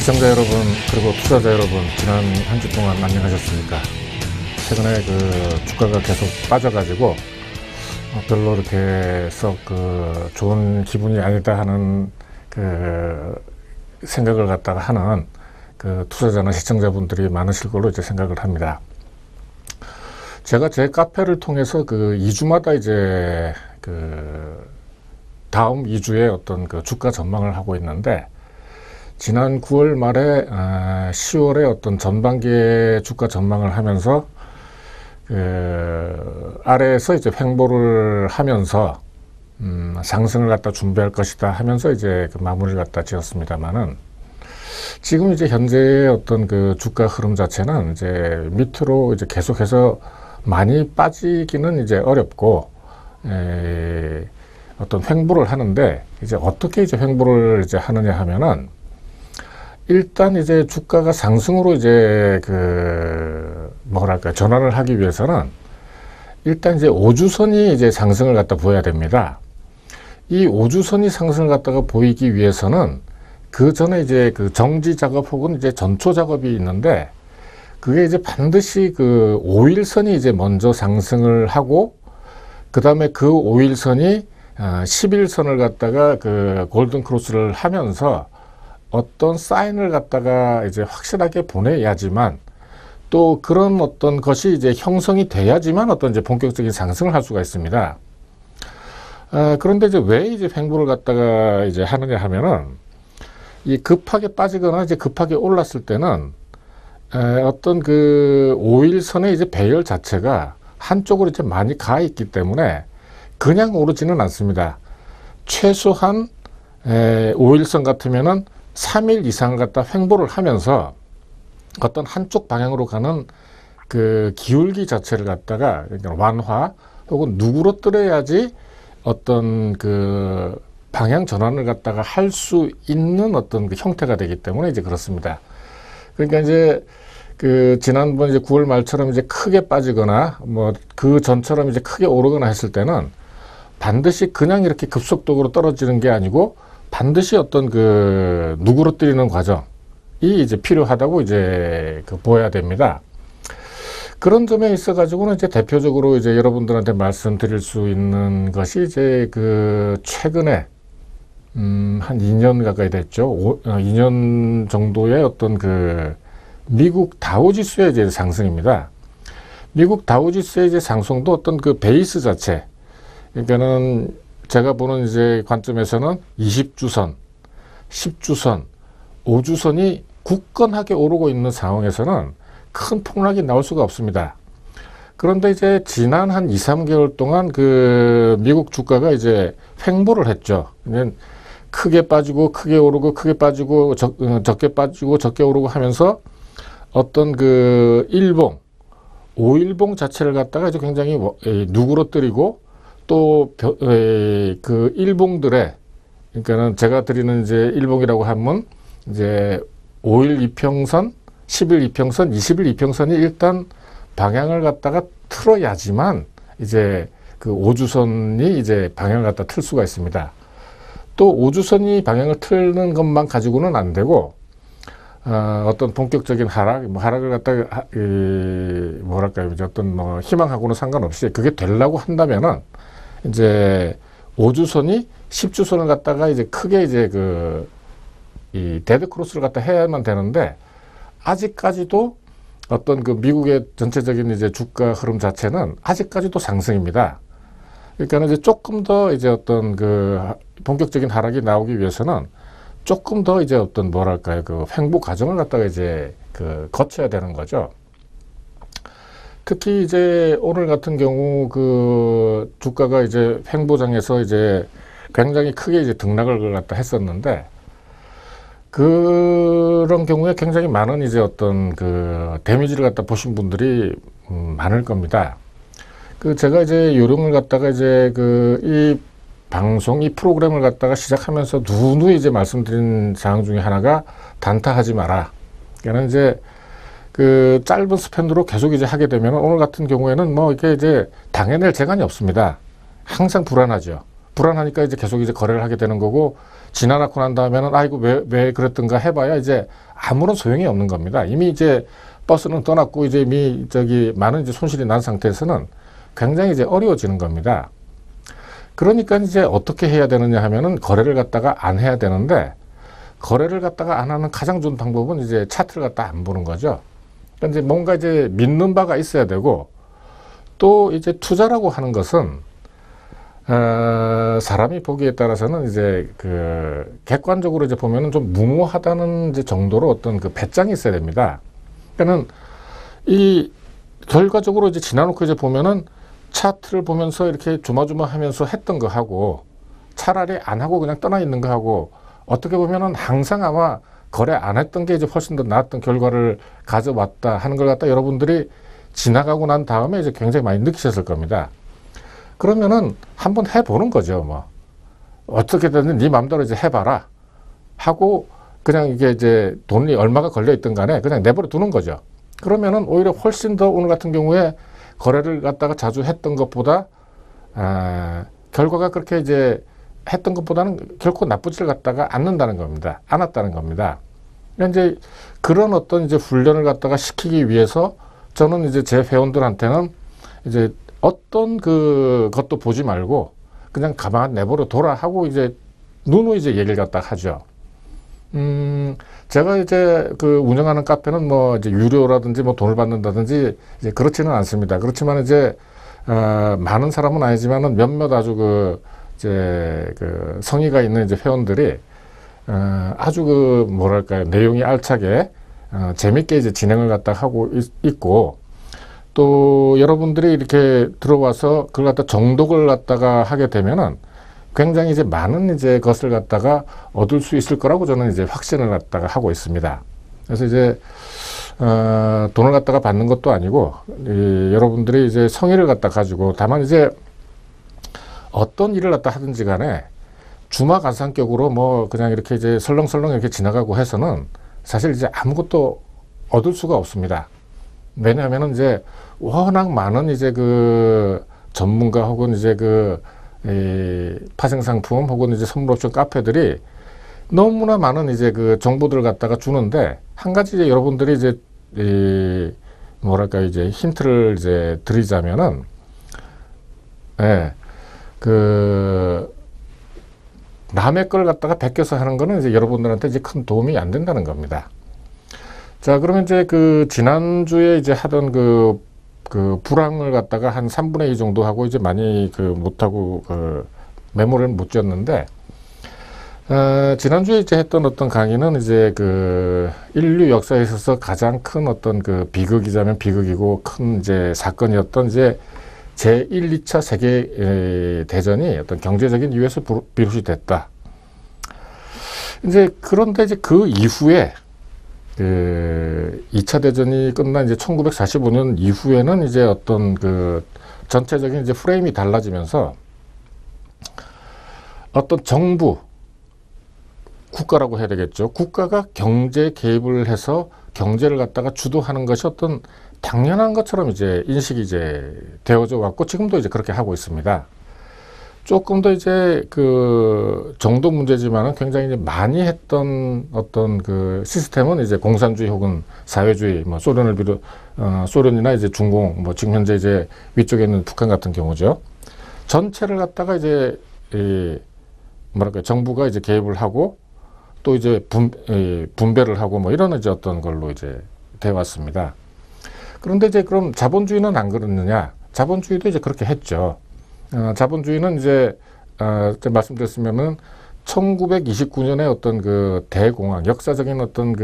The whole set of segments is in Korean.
시청자 여러분, 그리고 투자자 여러분, 지난 한 주 동안 안녕하셨습니까? 최근에 주가가 계속 빠져가지고 별로 이렇게 썩 좋은 기분이 아니다 하는 생각을 갖다가 하는 투자자나 시청자분들이 많으실 걸로 이제 생각을 합니다. 제가 제 카페를 통해서 2주마다 이제 다음 2주에 어떤 주가 전망을 하고 있는데, 지난 9월 말에 10월에 어떤 전반기의 주가 전망을 하면서 아래에서 이제 횡보를 하면서 상승을 갖다 준비할 것이다 하면서 이제 마무리를 갖다 지었습니다만은, 지금 이제 현재의 어떤 주가 흐름 자체는 이제 밑으로 이제 계속해서 많이 빠지기는 이제 어렵고, 어떤 횡보를 하는데, 이제 어떻게 이제 횡보를 이제 하느냐 하면은, 일단 이제 주가가 상승으로 이제 전환을 하기 위해서는 일단 이제 5주선이 이제 상승을 갖다 보여야 됩니다. 이 5주선이 상승을 갖다가 보이기 위해서는 그 전에 이제 정지 작업 혹은 이제 전초 작업이 있는데, 그게 이제 반드시 5일선이 이제 먼저 상승을 하고, 그 다음에 그 5일선이 11선을 갖다가 골든 크로스를 하면서 어떤 사인을 갖다가 이제 확실하게 보내야지만, 또 그런 어떤 것이 이제 형성이 돼야지만 어떤 이제 본격적인 상승을 할 수가 있습니다. 그런데 이제 왜 이제 횡보를 갖다가 이제 하느냐 하면은, 이 급하게 빠지거나 이제 급하게 올랐을 때는 어떤 5일선의 이제 배열 자체가 한쪽으로 이제 많이 가 있기 때문에 그냥 오르지는 않습니다. 최소한 5일선 같으면은 3일 이상 갖다 횡보를 하면서 어떤 한쪽 방향으로 가는 기울기 자체를 갖다가 완화 혹은 누그러뜨려야지 어떤 방향 전환을 갖다가 할 수 있는 어떤 형태가 되기 때문에 이제 그렇습니다. 그러니까 이제 지난번 이제 9월 말처럼 이제 크게 빠지거나 뭐 그 전처럼 이제 크게 오르거나 했을 때는 반드시 그냥 이렇게 급속도로 떨어지는 게 아니고, 반드시 어떤 누그러뜨리는 과정이 이제 필요하다고 이제 보여야 됩니다. 그런 점에 있어 가지고는 이제 대표적으로 이제 여러분들한테 말씀드릴 수 있는 것이 이제 최근에 한 2년 가까이 됐죠. 2년 정도의 어떤 미국 다우지수의 이제 상승입니다. 미국 다우지수의 이제 상승도 어떤 베이스 자체, 그러니까는 제가 보는 이제 관점에서는 20주선, 10주선, 5주선이 굳건하게 오르고 있는 상황에서는 큰 폭락이 나올 수가 없습니다. 그런데 이제 지난 한 2, 3개월 동안 미국 주가가 이제 횡보를 했죠. 크게 빠지고 크게 오르고 크게 빠지고 적게 빠지고 적게 오르고 하면서 어떤 일봉, 5일봉 자체를 갖다가 이제 굉장히 누그러뜨리고, 또 일봉들의, 그러니까는 제가 드리는 이제 일봉이라고 하면 이제 5일 이평선, 10일 이평선, 20일 이평선이 일단 방향을 갖다가 틀어야지만 이제 5주선이 이제 방향을 갖다 틀 수가 있습니다. 또 5주선이 방향을 틀는 것만 가지고는 안 되고, 어떤 본격적인 하락을 갖다가 이제 어떤 희망하고는 상관없이 그게 되려고 한다면은 이제 5주선이 10주선을 갖다가 이제 크게 이제 이 데드 크로스를 갖다 해야만 되는데, 아직까지도 어떤 미국의 전체적인 이제 주가 흐름 자체는 아직까지도 상승입니다. 그러니까 이제 조금 더 이제 어떤 본격적인 하락이 나오기 위해서는 조금 더 이제 어떤 횡보 과정을 갖다가 이제 거쳐야 되는 거죠. 특히 이제 오늘 같은 경우 주가가 이제 횡보장에서 이제 굉장히 크게 이제 등락을 갖다 했었는데, 그런 경우에 굉장히 많은 이제 어떤 데미지를 갖다 보신 분들이 많을 겁니다. 제가 이제 요령을 갖다가 이제 이 방송, 이 프로그램을 갖다가 시작하면서 누누이 이제 말씀드린 사항 중에 하나가 단타하지 마라. 그러니까 이제 짧은 스팬으로 계속 이제 하게 되면 오늘 같은 경우에는 이게 이제 당해낼 재간이 없습니다. 항상 불안하죠. 불안하니까 이제 계속 이제 거래를 하게 되는 거고, 지나놓고 난 다음에는 아이고 왜 그랬던가 해봐야 이제 아무런 소용이 없는 겁니다. 이미 이제 버스는 떠났고 이제 이미 많은 이제 손실이 난 상태에서는 굉장히 이제 어려워지는 겁니다. 그러니까 이제 어떻게 해야 되느냐 하면은 거래를 갖다가 안 해야 되는데, 거래를 갖다가 안 하는 가장 좋은 방법은 이제 차트를 갖다 안 보는 거죠. 그러니까 이제 뭔가 이제 믿는 바가 있어야 되고, 또 이제 투자라고 하는 것은 사람이 보기에 따라서는 이제 객관적으로 이제 보면은 좀 무모하다는 이제 정도로 어떤 배짱이 있어야 됩니다. 그러니까는 이 결과적으로 이제 지나놓고 이제 보면은 차트를 보면서 이렇게 조마조마하면서 했던 거 하고, 차라리 안 하고 그냥 떠나 있는 거 하고, 어떻게 보면은 항상 아마 거래 안 했던 게 이제 훨씬 더 나았던 결과를 가져왔다 하는 걸 갖다 여러분들이 지나가고 난 다음에 이제 굉장히 많이 느끼셨을 겁니다. 그러면은 한번 해보는 거죠. 뭐 어떻게든 네 마음대로 이제 해봐라 하고, 그냥 이게 이제 돈이 얼마가 걸려 있든 간에 그냥 내버려 두는 거죠. 그러면은 오히려 훨씬 더 오늘 같은 경우에 거래를 갖다가 자주 했던 것보다 결과가 그렇게 이제 했던 것보다는 결코 나쁘지를 갖다가 않는다는 겁니다. 않았다는 겁니다. 그러니까 이제 그런 어떤 이제 훈련을 갖다가 시키기 위해서 저는 이제 제 회원들한테는 이제 어떤 것도 보지 말고 그냥 가만 내버려 둬라 하고 이제 누누이 이제 얘기를 갖다가 하죠. 제가 이제 운영하는 카페는 뭐 이제 유료라든지 뭐 돈을 받는다든지 이제 그렇지는 않습니다. 그렇지만 이제 많은 사람은 아니지만은 몇몇 아주 성의가 있는 이제 회원들이 아주 뭐랄까요, 내용이 알차게 재밌게 이제 진행을 갖다가 하고 있고, 또 여러분들이 이렇게 들어와서 그걸 갖다 정독을 갖다가 하게 되면은 굉장히 이제 많은 이제 것을 갖다가 얻을 수 있을 거라고 저는 이제 확신을 갖다가 하고 있습니다. 그래서 이제 돈을 갖다가 받는 것도 아니고, 여러분들이 이제 성의를 갖다 가지고, 다만 이제 어떤 일을 갖다 하든지 간에 주마가상격으로 뭐 그냥 이렇게 이제 설렁설렁 이렇게 지나가고 해서는 사실 이제 아무것도 얻을 수가 없습니다. 왜냐하면은 이제 워낙 많은 이제 전문가 혹은 이제 파생상품 혹은 이제 선물옵션 카페들이 너무나 많은 이제 정보들을 갖다가 주는데, 한 가지 이제 여러분들이 이제 뭐랄까 이제 힌트를 이제 드리자면은, 남의 걸 갖다가 베껴서 하는 거는 이제 여러분들한테 이제 큰 도움이 안 된다는 겁니다. 자, 그러면 이제 지난주에 이제 하던 불황을 갖다가 한 3분의 2 정도 하고 이제 많이 못하고 메모를 못 쥐었는데, 지난주에 이제 했던 어떤 강의는 이제 인류 역사에 있어서 가장 큰 어떤 비극이자면 비극이고 큰 이제 사건이었던 이제 제1, 2차 세계 대전이 어떤 경제적인 이유에서 비롯이 됐다. 이제 그런데 이제 그 이후에 2차 대전이 끝난 이제 1945년 이후에는 이제 어떤 전체적인 이제 프레임이 달라지면서 어떤 정부, 국가라고 해야 되겠죠. 국가가 경제 개입을 해서 경제를 갖다가 주도하는 것이 어떤 당연한 것처럼 이제 인식이 이제 되어져 왔고, 지금도 이제 그렇게 하고 있습니다. 조금 더 이제 정도 문제지만은 굉장히 이제 많이 했던 어떤 시스템은 이제 공산주의 혹은 사회주의, 뭐 소련을 비롯 소련이나 이제 중공, 뭐 지금 현재 이제 위쪽에 있는 북한 같은 경우죠. 전체를 갖다가 이제 뭐랄까 정부가 이제 개입을 하고 또 이제 분배를 하고 뭐 이런 이제 어떤 걸로 이제 돼 왔습니다. 그런데 이제 그럼 자본주의는 안 그렇느냐? 자본주의도 이제 그렇게 했죠. 자본주의는 이제 말씀드렸으면은 1929년에 어떤 대공황, 역사적인 어떤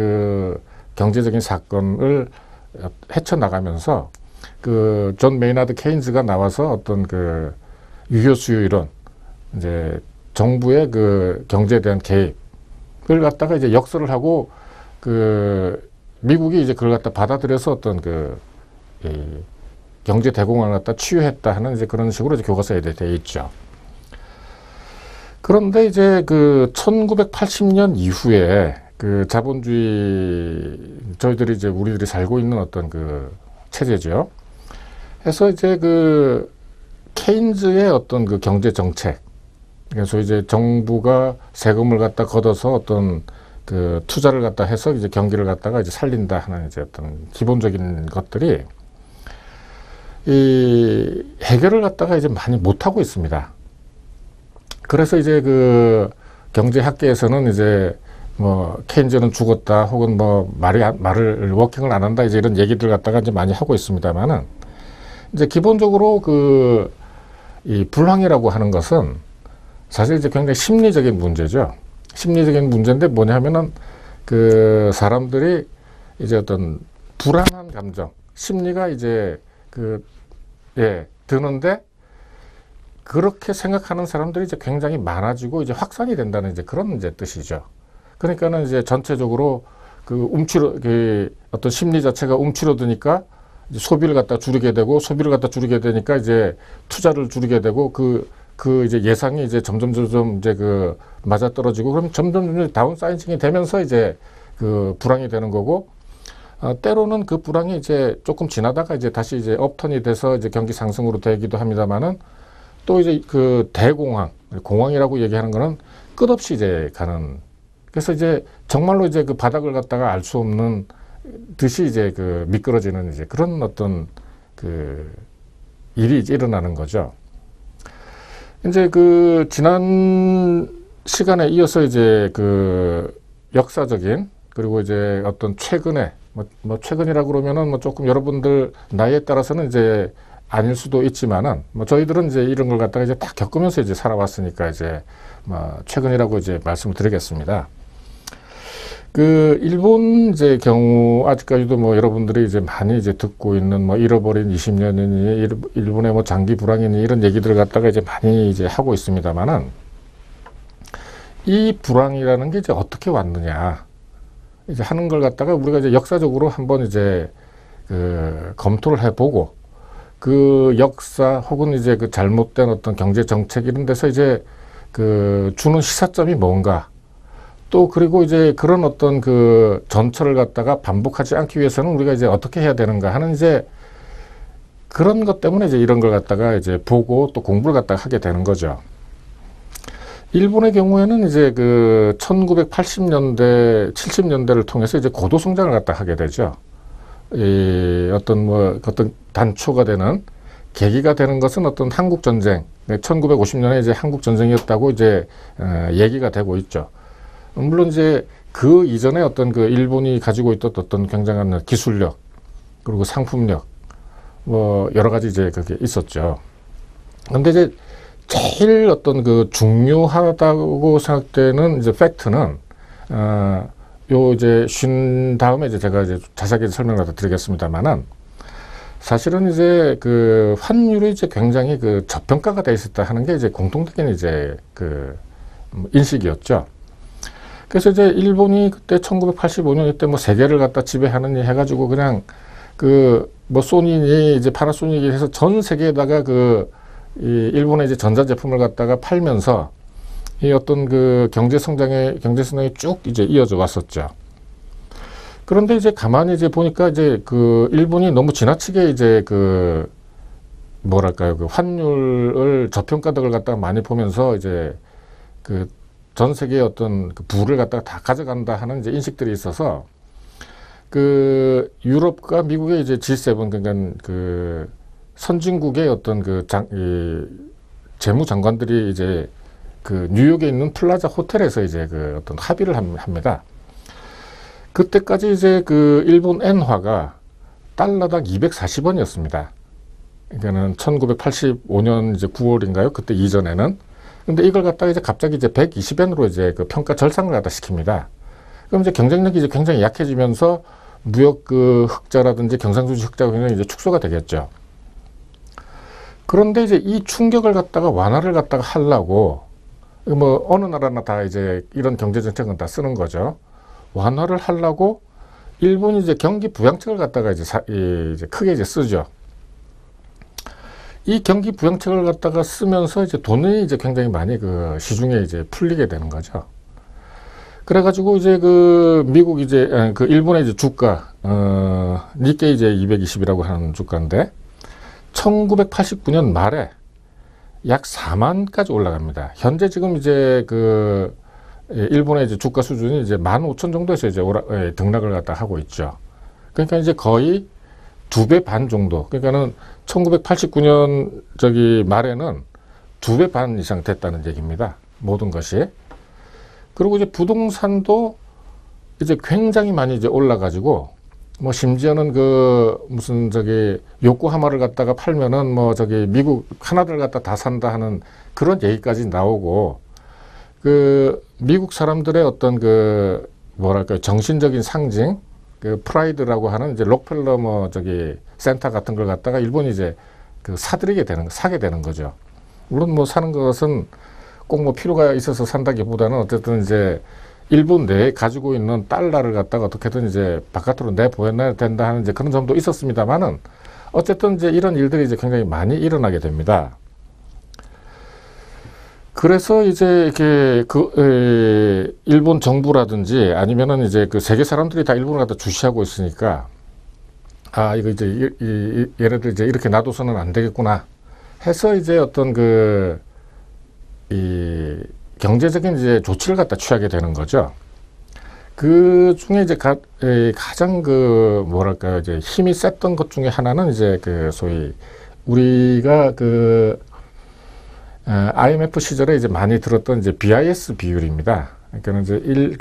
경제적인 사건을 헤쳐나가면서 존 메이나드 케인즈가 나와서 어떤 유효 수요 이론, 이제 정부의 경제에 대한 개입을 갖다가 이제 역설을 하고 미국이 이제 그걸 갖다 받아들여서 어떤 경제 대공황을 갖다 치유했다 하는 이제 그런 식으로 이제 교과서에 되어 있죠. 그런데 이제 1980년 이후에 자본주의, 저희들이 이제 우리들이 살고 있는 어떤 체제죠. 해서 이제 케인즈의 어떤 경제 정책, 그래서 이제 정부가 세금을 갖다 걷어서 어떤 그 투자를 갖다 해서 이제 경기를 갖다가 이제 살린다 하는 이제 어떤 기본적인 것들이 이 해결을 갖다가 이제 많이 못하고 있습니다. 그래서 이제 그 경제학계에서는 이제 뭐 케인즈는 죽었다 혹은 뭐 말을 워킹을 안 한다 이제 이런 얘기들 갖다가 이제 많이 하고 있습니다만은 이제 기본적으로 그 이 불황이라고 하는 것은 사실 이제 굉장히 심리적인 문제죠. 심리적인 문제인데 뭐냐면은 그 사람들이 이제 어떤 불안한 감정, 심리가 이제 드는데 그렇게 생각하는 사람들이 이제 굉장히 많아지고 이제 확산이 된다는 이제 그런 이제 뜻이죠. 그러니까는 이제 전체적으로 그 어떤 심리 자체가 움츠러드니까 이제 소비를 갖다 줄이게 되고 소비를 갖다 줄이게 되니까 이제 투자를 줄이게 되고 그 이제 예상이 이제 점점 이제 그 맞아떨어지고 그럼 점점 다운사이징이 되면서 이제 그 불황이 되는 거고 때로는 그 불황이 이제 조금 지나다가 이제 다시 이제 업턴이 돼서 이제 경기 상승으로 되기도 합니다만은 또 이제 그 공황이라고 얘기하는 거는 끝없이 이제 가는 그래서 이제 정말로 이제 그 바닥을 갖다가 알 수 없는 듯이 이제 그 미끄러지는 이제 그런 어떤 그 일이 이제 일어나는 거죠. 이제 그 지난 시간에 이어서 이제 그 역사적인 그리고 이제 어떤 최근에 뭐 최근이라고 그러면은 뭐 조금 여러분들 나이에 따라서는 이제 아닐 수도 있지만은 뭐 저희들은 이제 이런 걸 갖다가 이제 다 겪으면서 이제 살아왔으니까 이제 뭐 최근이라고 이제 말씀을 드리겠습니다. 그 일본 이제 경우 아직까지도 뭐 여러분들이 이제 많이 이제 듣고 있는 뭐 잃어버린 20년이니 일본의 뭐 장기 불황이니 이런 얘기들을 갖다가 이제 많이 이제 하고 있습니다만은 이 불황이라는 게 이제 어떻게 왔느냐 이제 하는 걸 갖다가 우리가 이제 역사적으로 한번 이제 그 검토를 해보고 그 역사 혹은 이제 그 잘못된 어떤 경제 정책 이런 데서 이제 그 주는 시사점이 뭔가 또 그리고 이제 그런 어떤 그 전철을 갖다가 반복하지 않기 위해서는 우리가 이제 어떻게 해야 되는가 하는 이제 그런 것 때문에 이제 이런 걸 갖다가 이제 보고 또 공부를 갖다가 하게 되는 거죠. 일본의 경우에는 이제 그 1980년대, 70년대를 통해서 이제 고도 성장을 갖다 하게 되죠. 이 어떤 단초가 되는 계기가 되는 것은 어떤 한국 전쟁, 1950년에 이제 한국 전쟁이었다고 이제 얘기가 되고 있죠. 물론 이제 그 이전에 어떤 그 일본이 가지고 있던 어떤 굉장한 기술력 그리고 상품력 뭐 여러 가지 이제 그게 있었죠. 근데 이제 제일 어떤 그 중요하다고 생각되는 이제 팩트는 요 이제 쉰 다음에 이제 제가 이제 자세하게 설명을 드리겠습니다만은 사실은 이제 그 환율이 이제 굉장히 그 저평가가 돼 있었다 하는 게 이제 공통적인 이제 그 인식이었죠. 그래서 이제 일본이 그때 1985년 이때 뭐 세계를 갖다 지배하느니 해가지고 그냥 그 뭐 소니니 이제 파나소닉이 해서 전 세계에다가 이 일본의 이제 전자제품을 갖다가 팔면서 이 어떤 그 경제성장이 쭉 이제 이어져 왔었죠. 그런데 이제 가만히 이제 보니까 이제 그 일본이 너무 지나치게 이제 그 뭐랄까요, 그 환율을 저평가덕을 갖다가 많이 보면서 이제 그 전 세계의 어떤 그 부를 갖다가 다 가져간다 하는 이제 인식들이 있어서 그 유럽과 미국의 이제 G7 그러니까 그 선진국의 어떤 그 재무장관들이 이제 그 뉴욕에 있는 플라자 호텔에서 이제 그 어떤 합의를 합니다. 그때까지 이제 그 일본 엔화가 달러당 240원이었습니다. 그러니까는 1985년 이제 9월인가요? 그때 이전에는. 근데 이걸 갖다가 이제 갑자기 이제 120엔으로 이제 그 평가 절상을 갖다 시킵니다. 그럼 이제 경쟁력이 이제 굉장히 약해지면서 무역 그 흑자라든지 경상수지 흑자가 굉장히 이제 축소가 되겠죠. 그런데 이제 이 충격을 갖다가 완화를 갖다가 하려고 뭐 어느 나라나 다 이제 이런 경제 정책은 다 쓰는 거죠. 완화를 하려고 일본이 이제 경기 부양책을 갖다가 이제 크게 이제 쓰죠. 이 경기 부양책을 갖다가 쓰면서 이제 돈이 이제 굉장히 많이 그 시중에 이제 풀리게 되는 거죠. 그래가지고 이제 그 미국 이제 그 일본의 이제 주가 니케이 이제 220이라고 하는 주가인데 1989년 말에 약 4만까지 올라갑니다. 현재 지금 이제 그 일본의 이제 주가 수준이 이제 15,000 정도에서 이제 등락을 갖다 하고 있죠. 그러니까 이제 거의 2배 반 정도. 그러니까는 1989년 저기 말에는 2배 반 이상 됐다는 얘기입니다. 모든 것이. 그리고 이제 부동산도 이제 굉장히 많이 이제 올라가지고 뭐 심지어는 그 무슨 저기 요코하마를 갖다가 팔면은 뭐 저기 미국 카나다를 갖다 다 산다 하는 그런 얘기까지 나오고, 그 미국 사람들의 어떤 그 뭐랄까 정신적인 상징, 그 프라이드라고 하는 이제 록펠러 뭐 저기 센터 같은 걸 갖다가 일본이 이제 그 사게 되는 거죠. 물론 뭐 사는 것은 꼭 뭐 필요가 있어서 산다기보다는 어쨌든 이제 일본 내에 가지고 있는 달러를 갖다가 어떻게든 이제 바깥으로 내보내야 된다 하는 이제 그런 점도 있었습니다만은, 어쨌든 이제 이런 일들이 이제 굉장히 많이 일어나게 됩니다. 그래서 이제 이렇게 일본 정부라든지 아니면은 이제 그 세계 사람들이 다 일본을 갖다 주시하고 있으니까, 아, 이거 이제 얘네들 이제 이렇게 놔둬서는 안 되겠구나 해서 이제 어떤 이 경제적인 이제 조치를 갖다 취하게 되는 거죠. 그 중에 이제 가장 그 뭐랄까 이제 힘이 셌던 것 중에 하나는 이제 그 소위 우리가 그 IMF 시절에 이제 많이 들었던 이제 BIS 비율입니다. 그러니까 이제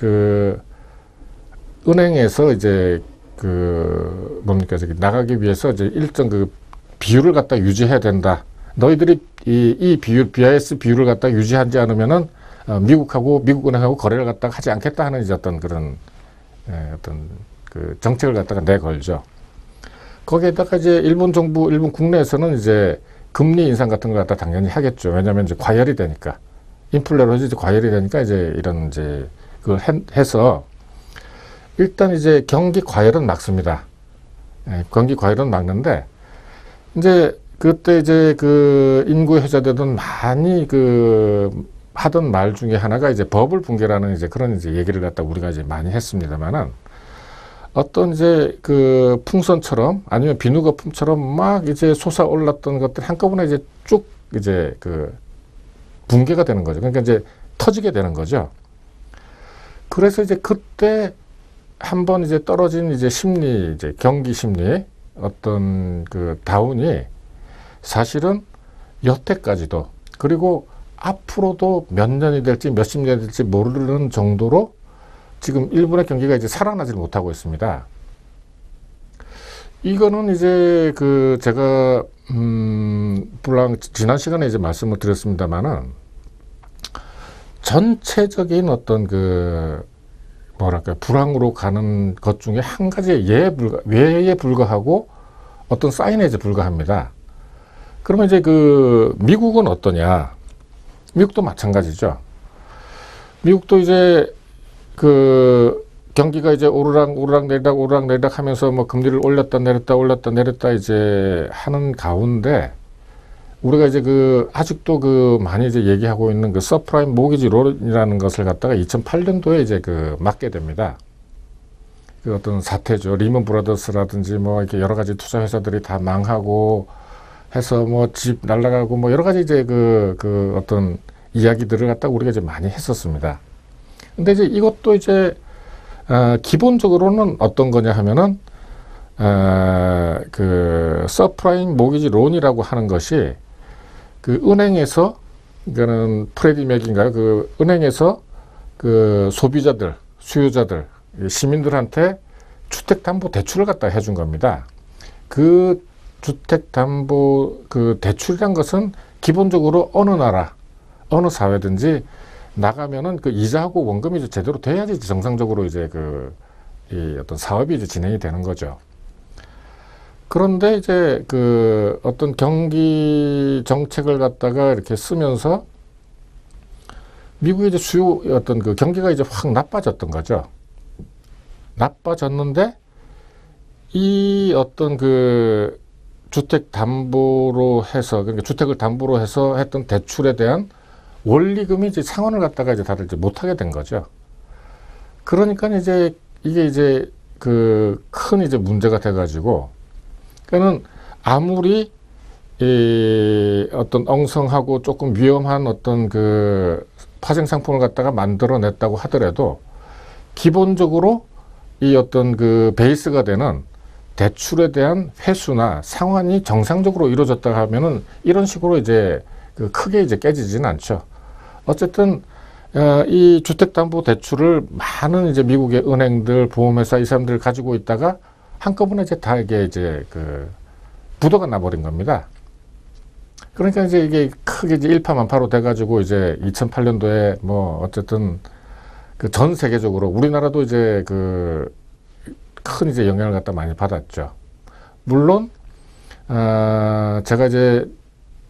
은행에서 이제 그 뭡니까 저기 나가기 위해서 이제 일정 그 비율을 갖다 유지해야 된다. 너희들이 이 비율 BIS 비율을 갖다 유지하지 않으면은 미국은행하고 거래를 갖다가 하지 않겠다 하는 이제 어떤 그런 어떤 그 정책을 갖다가 내걸죠. 거기에다가 이제 일본 국내에서는 이제 금리 인상 같은 걸 갖다 당연히 하겠죠. 왜냐하면 이제 과열이 되니까, 인플레로 이제 과열이 되니까 이제 이런 이제 그걸 해서 일단 이제 경기 과열은 막습니다. 경기 과열은 막는데, 이제 그때 이제 그 인구 해자되던 많이 하던 말 중에 하나가 이제 버블 붕괴라는 이제 그런 이제 얘기를 갖다 우리가 이제 많이 했습니다만은, 어떤 이제 그 풍선처럼 아니면 비누 거품처럼 막 이제 솟아올랐던 것들이 한꺼번에 이제 쭉 이제 그 붕괴가 되는 거죠. 그러니까 이제 터지게 되는 거죠. 그래서 이제 그때 한번 이제 떨어진 이제 심리, 이제 경기 심리, 어떤 그 다운이 사실은 여태까지도, 그리고 앞으로도 몇 년이 될지 몇십 년이 될지 모르는 정도로 지금 일본의 경기가 이제 살아나질 못하고 있습니다. 이거는 이제 그 제가 지난 시간에 이제 말씀을 드렸습니다만은, 전체적인 어떤 그 뭐랄까 불황으로 가는 것 중에 한 가지의 예에 불과하고 어떤 사인에 이제 불과합니다. 그러면 이제 그 미국은 어떠냐? 미국도 마찬가지죠. 미국도 이제 그 경기가 이제 오르락 내리락 하면서 뭐 금리를 올렸다 내렸다 이제 하는 가운데, 우리가 이제 그 아직도 그 많이 이제 얘기하고 있는 그 서프라임 모기지 론이라는 것을 갖다가 2008년도에 이제 그 맞게 됩니다. 그 어떤 사태죠. 리먼 브라더스라든지 뭐 이렇게 여러 가지 투자 회사들이 다 망하고 해서 뭐 집 날라가고 뭐 여러 가지 이제 그 어떤 이야기들을 갖다가 우리가 이제 많이 했었습니다. 근데 이제 이것도 이제 기본적으로는 어떤 거냐 하면은 그 서프라임 모기지 론이라고 하는 것이 그 은행에서, 그러니까는 프레디 맥인가요? 그 은행에서 그 소비자들, 수요자들, 시민들한테 주택담보 대출을 갖다 해준 겁니다. 그 주택담보 그 대출이란 것은 기본적으로 어느 나라, 어느 사회든지 나가면은 그 이자하고 원금이 이제 제대로 돼야지 정상적으로 이제 이 어떤 사업이 이제 진행이 되는 거죠. 그런데 이제 그 어떤 경기 정책을 갖다가 이렇게 쓰면서 미국의 이제 어떤 그 경기가 이제 확 나빠졌던 거죠. 나빠졌는데 이 어떤 그 주택 담보로 해서, 그러니까 주택을 담보로 해서 했던 대출에 대한 원리금이 이제 상환을 갖다가 이제 다들 이제 못하게 된 거죠. 그러니까 이제 이게 이제 그 큰 이제 문제가 돼가지고, 그러니까는 아무리 이 어떤 엉성하고 조금 위험한 어떤 그 파생 상품을 갖다가 만들어냈다고 하더라도 기본적으로 이 어떤 그 베이스가 되는 대출에 대한 회수나 상환이 정상적으로 이루어졌다 하면은 이런 식으로 이제 그 크게 이제 깨지지는 않죠. 어쨌든 이 주택담보대출을 많은 이제 미국의 은행들, 보험회사 이 사람들 가지고 있다가 한꺼번에 이제 다 이게 그 부도가 나버린 겁니다. 그러니까 이제 이게 크게 이제 일파만파로 돼가지고 이제 2008년도에 뭐 어쨌든 그 전 세계적으로 우리나라도 이제 그 큰 이제 영향을 갖다 많이 받았죠. 물론 제가 이제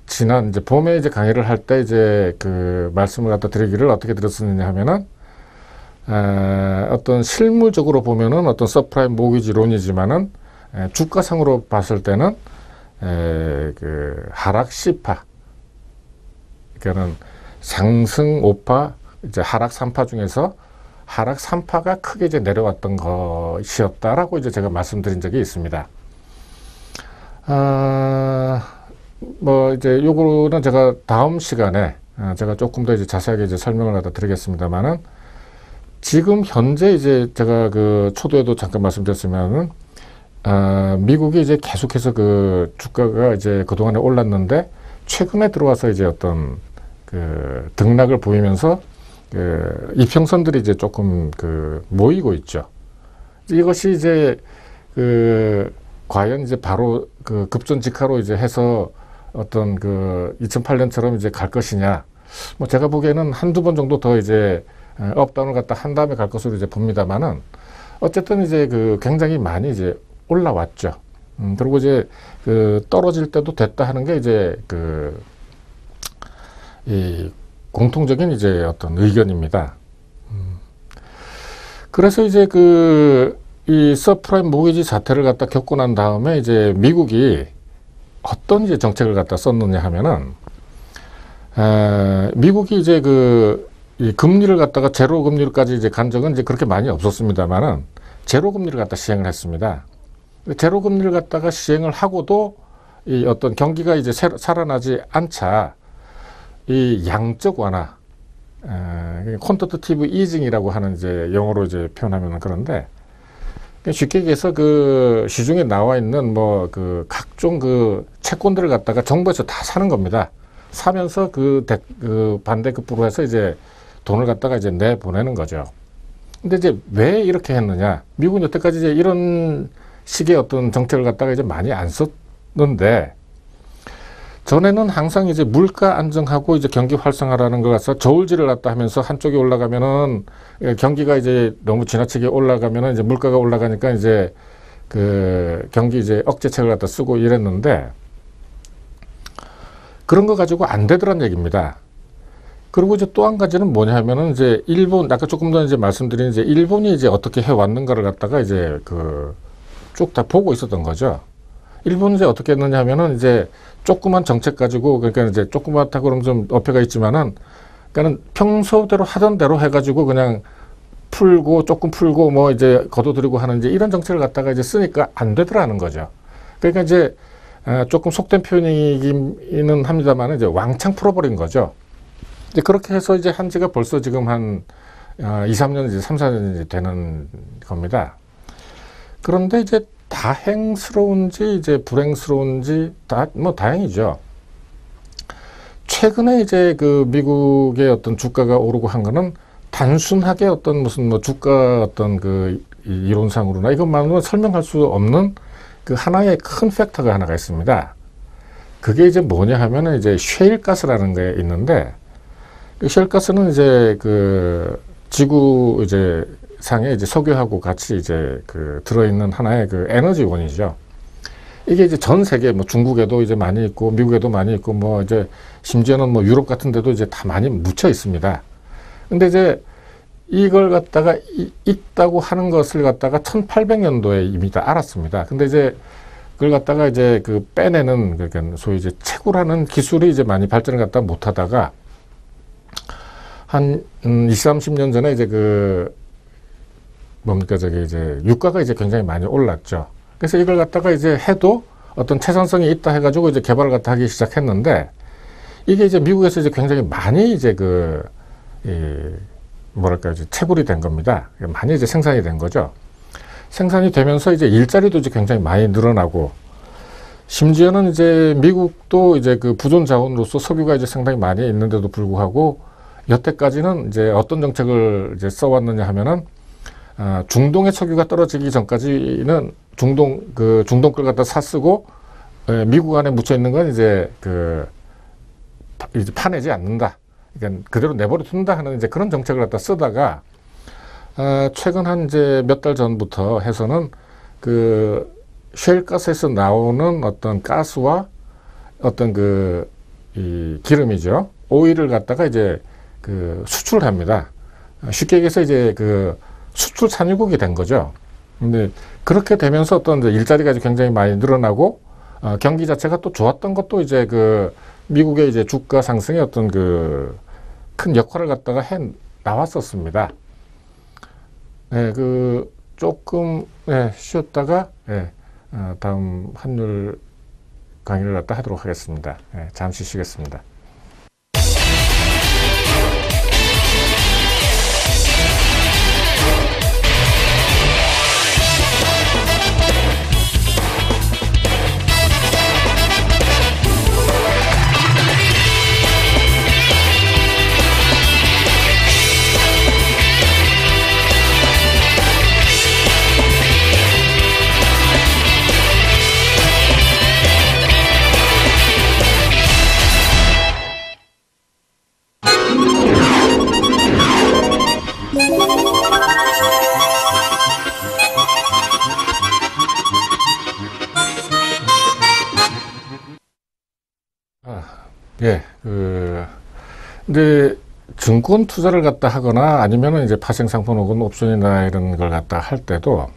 지난 이제 봄에 이제 강의를 할 때 이제 그 말씀을 갖다 드리기를 어떻게 드렸었느냐 하면은 어떤 실물적으로 보면은 어떤 서프라임 모기지 론이지만은 주가상으로 봤을 때는 그 하락 C파, 그러니까는 상승 5파, 이제 하락 3파 중에서 하락 3파가 크게 이제 내려왔던 것이었다라고 이제 제가 말씀드린 적이 있습니다. 뭐 이제 요거는 제가 다음 시간에 제가 조금 더 이제 자세하게 이제 설명을 갖다 드리겠습니다만은 지금 현재 이제 제가 그 초도에도 잠깐 말씀드렸으면은 미국이 이제 계속해서 그 주가가 이제 그동안에 올랐는데 최근에 들어와서 이제 어떤 그 등락을 보이면서 그 이평선들이 이제 조금 그 모이고 있죠. 이것이 이제 그 과연 이제 바로 그 급전직하로 이제 해서 어떤 그 2008년처럼 이제 갈 것이냐. 뭐 제가 보기에는 한두 번 정도 더 이제 업다운을 갖다 한 다음에 갈 것으로 이제 봅니다만은 어쨌든 이제 그 굉장히 많이 이제 올라왔죠. 그리고 이제 그 떨어질 때도 됐다 하는 게 이제 그 이 공통적인 이제 어떤 의견입니다. 그래서 이제 그 이 서프라임 모기지 사태를 갖다 겪고 난 다음에 이제 미국이 어떤 이제 정책을 갖다 썼느냐 하면은 미국이 이제 그 이 금리를 갖다가 제로 금리까지 이제 간 적은 이제 그렇게 많이 없었습니다만은 제로 금리를 갖다 시행을 했습니다. 제로 금리를 갖다가 시행을 하고도 이 어떤 경기가 이제 살아나지 않자 이 양적 완화, 퀀터티티브 이징이라고 하는 이제 영어로 이제 표현하면 그런데 쉽게 얘기해서 그 시중에 나와 있는 뭐 그 각종 그 채권들을 갖다가 정부에서 다 사는 겁니다. 사면서 그 반대급부로 해서 이제 돈을 갖다가 이제 내보내는 거죠. 근데 이제 왜 이렇게 했느냐? 미국은 여태까지 이제 이런 식의 어떤 정책을 갖다가 이제 많이 안 썼는데 전에는 항상 이제 물가 안정하고 이제 경기 활성화라는 것 같아서 저울질을 갖다 하면서 한쪽이 올라가면은 경기가 이제 너무 지나치게 올라가면은 이제 물가가 올라가니까 이제 그 경기 이제 억제책을 갖다 쓰고 이랬는데 그런 거 가지고 안 되더란 얘기입니다. 그리고 이제 또 한 가지는 뭐냐 하면은 이제 일본, 아까 조금 전에 이제 말씀드린 이제 일본이 이제 어떻게 해왔는가를 갖다가 이제 그 쭉 다 보고 있었던 거죠. 일본은 이제 어떻게 했느냐 하면은 이제 조그만 정책 가지고 그러니까 이제 조그맣다 그러면 좀 어폐가 있지만은 그러니까는 평소대로 하던 대로 해가지고 그냥 풀고 조금 풀고 뭐 이제 거둬들이고 하는 이제 이런 정책을 갖다가 이제 쓰니까 안 되더라는 거죠. 그러니까 이제 조금 속된 표현이기는 합니다만 이제 왕창 풀어버린 거죠. 이제 그렇게 해서 이제 한 지가 벌써 지금 한 2, 3년 이제 3, 4년 이제 되는 겁니다. 그런데 이제 다행스러운지 이제 불행스러운지 뭐 다행이죠. 최근에 이제 그 미국의 어떤 주가가 오르고 한 거는 단순하게 어떤 무슨 뭐 주가 어떤 그 이론상으로나 이것만으로 설명할 수 없는 그 하나의 큰 팩터가 하나가 있습니다. 그게 이제 뭐냐 하면은 이제 셰일가스라는 게 있는데 그 셰일가스는 이제 그 지구 이제 상에 이제 석유하고 같이 이제 그 들어있는 하나의 그 에너지원이죠. 이게 이제 전 세계 뭐 중국에도 이제 많이 있고 미국에도 많이 있고 뭐 이제 심지어는 뭐 유럽 같은 데도 이제 다 많이 묻혀 있습니다. 근데 이제 이걸 갖다가 있다고 하는 것을 갖다가 1800년도에 이미 다 알았습니다. 근데 이제 그걸 갖다가 이제 그 빼내는 그러니까 소위 이제 채굴하는 기술이 이제 많이 발전을 갖다 못 하다가 한 20, 30년 전에 이제 그 뭡니까 저기 이제 유가가 이제 굉장히 많이 올랐죠. 그래서 이걸 갖다가 이제 해도 어떤 채선성이 있다 해가지고 이제 개발을 갖다 하기 시작했는데, 이게 이제 미국에서 이제 굉장히 많이 이제 뭐랄까, 이제 채굴이 된 겁니다. 많이 이제 생산이 된 거죠. 생산이 되면서 이제 일자리도 이제 굉장히 많이 늘어나고, 심지어는 이제 미국도 이제 그 부존 자원으로서 석유가 이제 상당히 많이 있는데도 불구하고, 여태까지는 이제 어떤 정책을 이제 써왔느냐 하면은, 중동의 석유가 떨어지기 전까지는 중동 걸 갖다 사쓰고, 미국 안에 묻혀 있는 건 이제 이제 파내지 않는다. 그러니까 그대로 내버려 둔다 하는 이제 그런 정책을 갖다 쓰다가, 최근 한 이제 몇 달 전부터 해서는 셰일가스에서 나오는 어떤 가스와 어떤 이 기름이죠. 오일을 갖다가 이제 수출을 합니다. 쉽게 얘기해서 이제 수출 산유국이 된 거죠. 근데 그렇게 되면서 어떤 이제 일자리가 굉장히 많이 늘어나고, 경기 자체가 또 좋았던 것도 이제 미국의 이제 주가 상승의 어떤 큰 역할을 갖다가 해 나왔었습니다. 네, 조금, 네, 쉬었다가, 네, 다음 환율 강의를 갖다 하도록 하겠습니다. 네, 잠시 쉬겠습니다. 예, 근데 증권 투자를 갖다 하거나 아니면은 이제 파생 상품 혹은 옵션이나 이런 걸 갖다 할 때도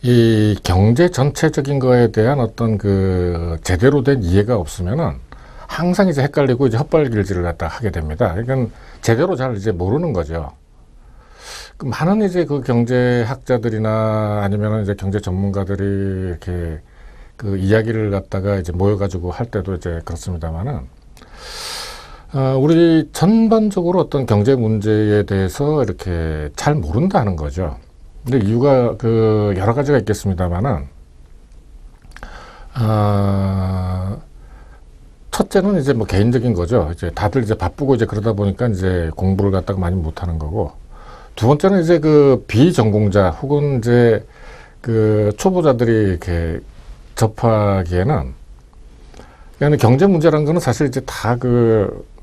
이 경제 전체적인 거에 대한 어떤 제대로 된 이해가 없으면은 항상 이제 헷갈리고 이제 헛발질을 갖다 하게 됩니다. 그러니까 제대로 잘 이제 모르는 거죠. 많은 이제 경제학자들이나 아니면은 이제 경제 전문가들이 이렇게 이야기를 갖다가 이제 모여가지고 할 때도 이제 그렇습니다만은, 우리 전반적으로 어떤 경제 문제에 대해서 이렇게 잘 모른다는 거죠. 근데 이유가 여러 가지가 있겠습니다만은, 첫째는 이제 뭐 개인적인 거죠. 이제 다들 이제 바쁘고 이제 그러다 보니까 이제 공부를 갖다가 많이 못하는 거고, 두 번째는 이제 비전공자 혹은 이제 초보자들이 이렇게 접하기에는, 그러니까 경제 문제라는 거는 사실 이제 다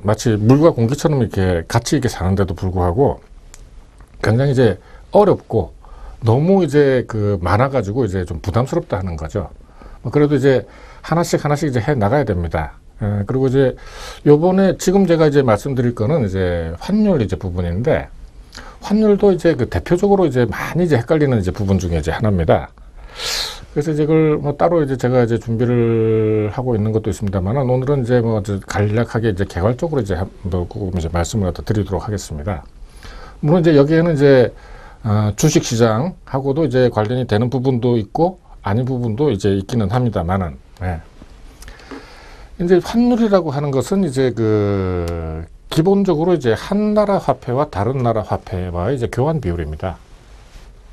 마치 물과 공기처럼 이렇게 같이 이렇게 사는데도 불구하고 굉장히 이제 어렵고 너무 이제 많아가지고 이제 좀 부담스럽다 하는 거죠. 그래도 이제 하나씩 이제 해 나가야 됩니다. 그리고 이제 요번에 지금 제가 이제 말씀드릴 거는 이제 환율 이제 부분인데, 환율도 이제 대표적으로 이제 많이 이제 헷갈리는 이제 부분 중에 이제 하나입니다. 그래서 이제 이걸 따로 이제 제가 이제 준비를 하고 있는 것도 있습니다만, 오늘은 이제 간략하게 이제 개괄적으로 이제 이제 말씀을 드리도록 하겠습니다. 물론 이제 여기에는 이제 주식 시장하고도 이제 관련이 되는 부분도 있고 아닌 부분도 이제 있기는 합니다만은, 네. 이제 환율이라고 하는 것은 이제 기본적으로 이제 한 나라 화폐와 다른 나라 화폐와의 이제 교환 비율입니다.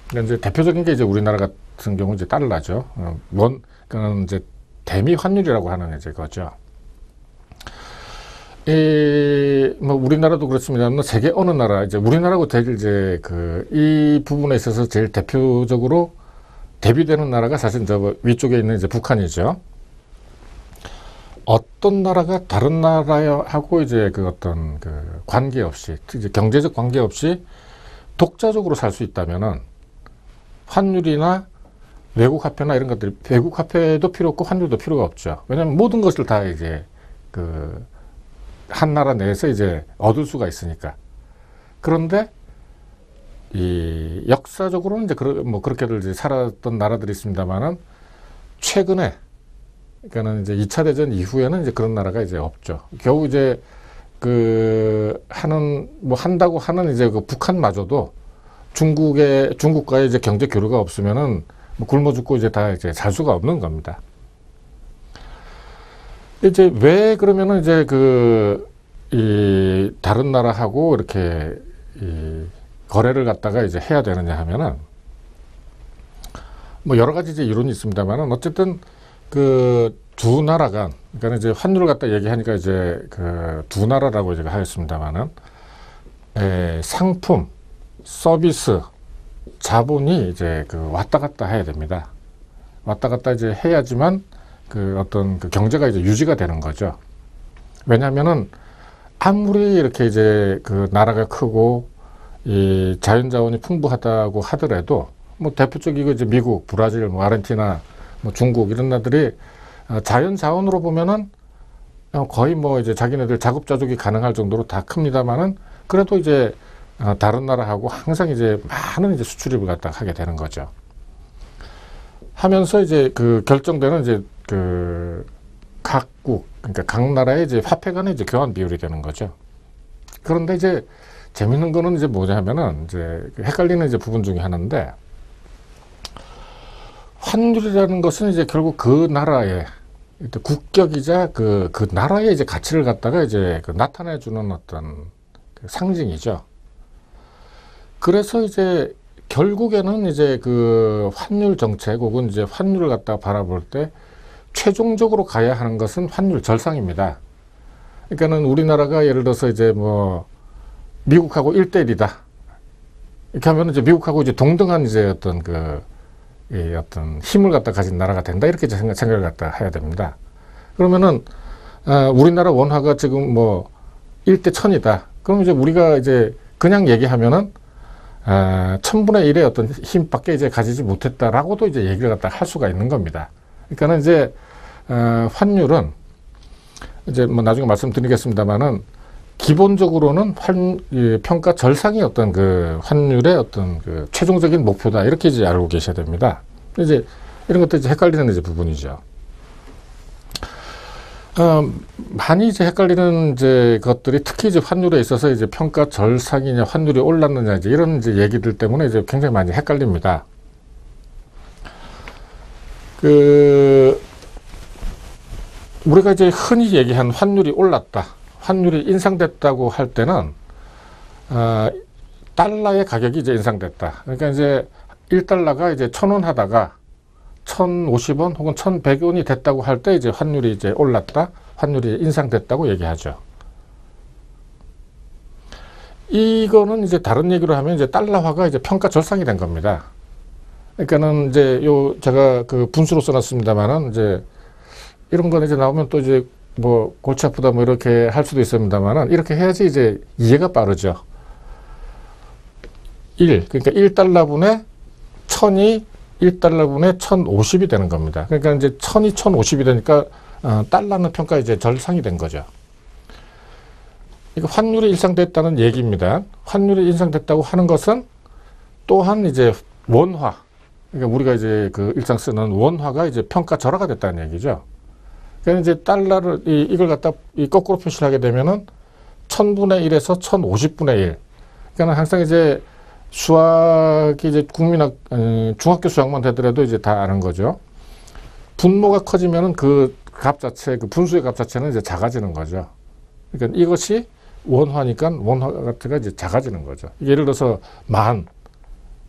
그러니까 이제 대표적인 게 이제 우리나라 같은 경우 이제 달러죠. 그는 이제 대미 환율이라고 하는 이제 거죠. 우리나라도 그렇습니다만 세계 어느 나라, 이제 우리나라하고 제일 이제 이 부분에 있어서 제일 대표적으로 대비되는 나라가 사실 저 위쪽에 있는 이제 북한이죠. 어떤 나라가 다른 나라하고 이제 어떤 관계 없이, 이제 경제적 관계 없이 독자적으로 살 수 있다면은 환율이나 외국 화폐나 이런 것들이, 외국 화폐도 필요 없고 환율도 필요가 없죠. 왜냐하면 모든 것을 다 이제 한 나라 내에서 이제 얻을 수가 있으니까. 그런데 이 역사적으로는 이제 그렇게들 이제 살았던 나라들이 있습니다만은, 최근에, 그러니까는 이제 2차 대전 이후에는 이제 그런 나라가 이제 없죠. 겨우 이제 한다고 하는 이제 북한마저도 중국과의 이제 경제 교류가 없으면은 뭐 굶어 죽고 이제 다 이제 살 수가 없는 겁니다. 이제 왜 그러면은 이제 이 다른 나라하고 이렇게 이 거래를 갖다가 이제 해야 되느냐 하면은 뭐 여러 가지 이제 이론이 있습니다만은 어쨌든 그 두 나라가 그러니까 이제 환율을 갖다 얘기하니까 이제 그 두 나라라고 제가 하겠습니다만은 상품, 서비스, 자본이 이제 그 왔다 갔다 해야 됩니다. 왔다 갔다 이제 해야지만 그 어떤 그 경제가 이제 유지가 되는 거죠. 왜냐하면은 아무리 이렇게 이제 그 나라가 크고 이 자연자원이 풍부하다고 하더라도 뭐 대표적이고 이제 미국, 브라질, 뭐 아르헨티나, 뭐 중국 이런 나라들이 자연자원으로 보면은 거의 뭐 이제 자기네들 자급자족이 가능할 정도로 다 큽니다만은 그래도 이제 다른 나라하고 항상 이제 많은 이제 수출입을 갖다 하게 되는 거죠. 하면서 이제 그 결정되는 이제 그 각국, 그러니까 각 나라의 이제 화폐 간의 이제 교환 비율이 되는 거죠. 그런데 이제 재밌는 거는 이제 뭐냐 하면은 이제 헷갈리는 이제 부분 중에 하나인데 환율이라는 것은 이제 결국 그 나라의 국격이자 그 나라의 이제 가치를 갖다가 이제 그 나타내주는 어떤 그 상징이죠. 그래서 이제 결국에는 이제 그 환율 정책 혹은 이제 환율을 갖다가 바라볼 때 최종적으로 가야 하는 것은 환율 절상입니다. 그러니까는 우리나라가 예를 들어서 이제 뭐 미국하고 1대1이다. 이렇게 하면 이제 미국하고 이제 동등한 이제 어떤 어떤 힘을 갖다 가진 나라가 된다. 이렇게 생각을 갖다 해야 됩니다. 그러면은, 우리나라 원화가 지금 뭐 1대 1000이다. 그럼 이제 우리가 이제 그냥 얘기하면은, 1000분의 1의 어떤 힘밖에 이제 가지지 못했다라고도 이제 얘기를 갖다 할 수가 있는 겁니다. 그러니까는 이제, 환율은 이제 뭐 나중에 말씀드리겠습니다만은 기본적으로는 평가 절상이 어떤 그 환율의 어떤 그 최종적인 목표다. 이렇게 이제 알고 계셔야 됩니다. 이제 이런 것도 이제 헷갈리는 이제 부분이죠. 많이 이제 헷갈리는 이제 것들이 특히 이제 환율에 있어서 이제 평가 절상이냐, 환율이 올랐느냐, 이제 이런 이제 얘기들 때문에 이제 굉장히 많이 헷갈립니다. 우리가 이제 흔히 얘기한 환율이 올랐다. 환율이 인상됐다고 할 때는 달러의 가격이 이제 인상됐다. 그러니까 이제 1달러가 이제 1000원 하다가 1050원 혹은 1100원이 됐다고 할 때 이제 환율이 이제 올랐다. 환율이 인상됐다고 얘기하죠. 이거는 이제 다른 얘기로 하면 이제 달러화가 이제 평가 절상이 된 겁니다. 그러니까는 이제 제가 그 분수로 써놨습니다만은 이제 이런 거는 이제 나오면 또 이제 뭐 골치 아프다 뭐 이렇게 할 수도 있습니다만은 이렇게 해야지 이제 이해가 빠르죠. 그러니까 1달러분의 1000이 1달러분의 1050이 되는 겁니다. 그러니까 이제 1000이 1050이 되니까 달러는 평가 이제 절상이 된 거죠. 이거 환율이 인상됐다는 얘기입니다. 환율이 인상됐다고 하는 것은 또한 이제 원화, 그러니까 우리가 이제 그 일상 쓰는 원화가 이제 평가 절하가 됐다는 얘기죠. 그러니까 이제 달러를 이걸 갖다 거꾸로 표시를 하게 되면은 1000분의 1에서 1050분의 1. 그러니까 항상 이제 수학이 이제 중학교 수학만 되더라도 이제 다 아는 거죠. 분모가 커지면은 그 값 자체, 그 분수의 값 자체는 이제 작아지는 거죠. 그러니까 이것이 원화니까 원화 가치가 이제 작아지는 거죠. 예를 들어서 만